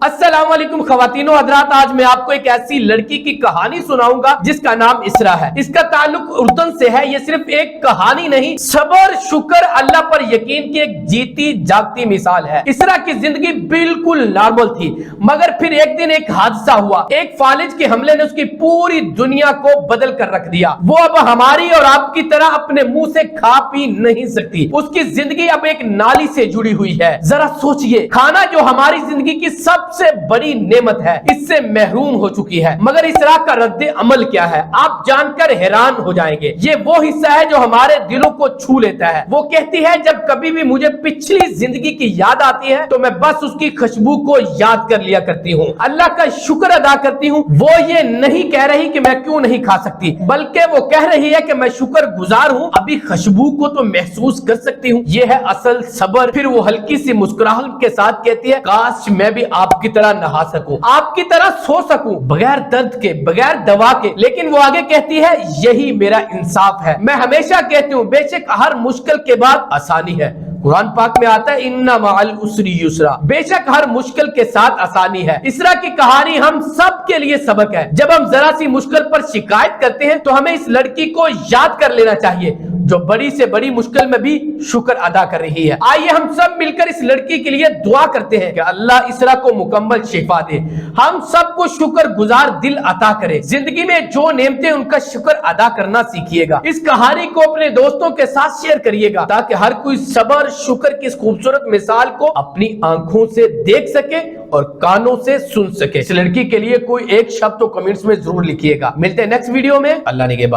अस्सलाम वालेकुम ख़वातीनो हज़रात, आज मैं आपको एक ऐसी लड़की की कहानी सुनाऊंगा जिसका नाम इसरा है। इसका ताल्लुक उर्दन से है। ये सिर्फ एक कहानी नहीं, सबर, शुक्र, अल्लाह पर यकीन की एक जीती जागती मिसाल है। इसरा की जिंदगी बिल्कुल नॉर्मल थी, मगर फिर एक दिन एक हादसा हुआ। एक फालिज के हमले ने उसकी पूरी दुनिया को बदल कर रख दिया। वो अब हमारी और आपकी तरह अपने मुंह से खा पी नहीं सकती। उसकी जिंदगी अब एक नाली से जुड़ी हुई है। जरा सोचिए, खाना जो हमारी जिंदगी की सबसे बड़ी नेमत है, इससे महरूम हो चुकी है। मगर इसरा का रद्द अमल क्या है, आप जानकर हैरान हो जाएंगे। ये वो हिस्सा है जो हमारे दिलों को छू लेता है। वो कहती है, जब कभी भी मुझे पिछली जिंदगी की याद आती है तो मैं बस उसकी खुशबू को याद कर लिया करती हूँ, अल्लाह का शुक्र अदा करती हूँ। वो ये नहीं कह रही कि मैं क्यों नहीं खा सकती, बल्कि वो कह रही है कि मैं शुक्र गुजार हूँ, अभी खुशबू को तो महसूस कर सकती हूँ। ये है असल सबर। फिर वो हल्की सी मुस्कुराहट के साथ कहती है, काश मैं भी आपकी तरह नहा सकूं, आपकी तरह सो सकूं, बगैर दर्द के, बगैर दवा के। लेकिन वो आगे कहती है, यही मेरा इंसाफ है। मैं हमेशा कहती हूँ, बेशक हर मुश्किल के बाद आसानी है। कुरान पाक में आता है, इन्ना मअल उसरी युसरा, बेशक हर मुश्किल के साथ आसानी है। इसरा की कहानी हम सब के लिए सबक है। जब हम जरा सी मुश्किल पर शिकायत करते हैं तो हमें इस लड़की को याद कर लेना चाहिए जो बड़ी से बड़ी मुश्किल में भी शुक्र अदा कर रही है। आइए हम सब मिलकर इस लड़की के लिए दुआ करते हैं कि अल्लाह इसरा को मुकम्मल शिफा दे, हम सबको शुक्र गुजार दिल अता करे। जिंदगी में जो नेमतें, उनका शुक्र अदा करना सीखिएगा। इस कहानी को अपने दोस्तों के साथ शेयर करिएगा ताकि हर कोई सबर शुक्र की इस खूबसूरत मिसाल को अपनी आंखों से देख सके और कानों से सुन सके। इस लड़की के लिए कोई एक शब्द तो कमेंट्स में जरूर लिखिएगा। मिलते हैं नेक्स्ट वीडियो में। अल्लाह ने के बाद।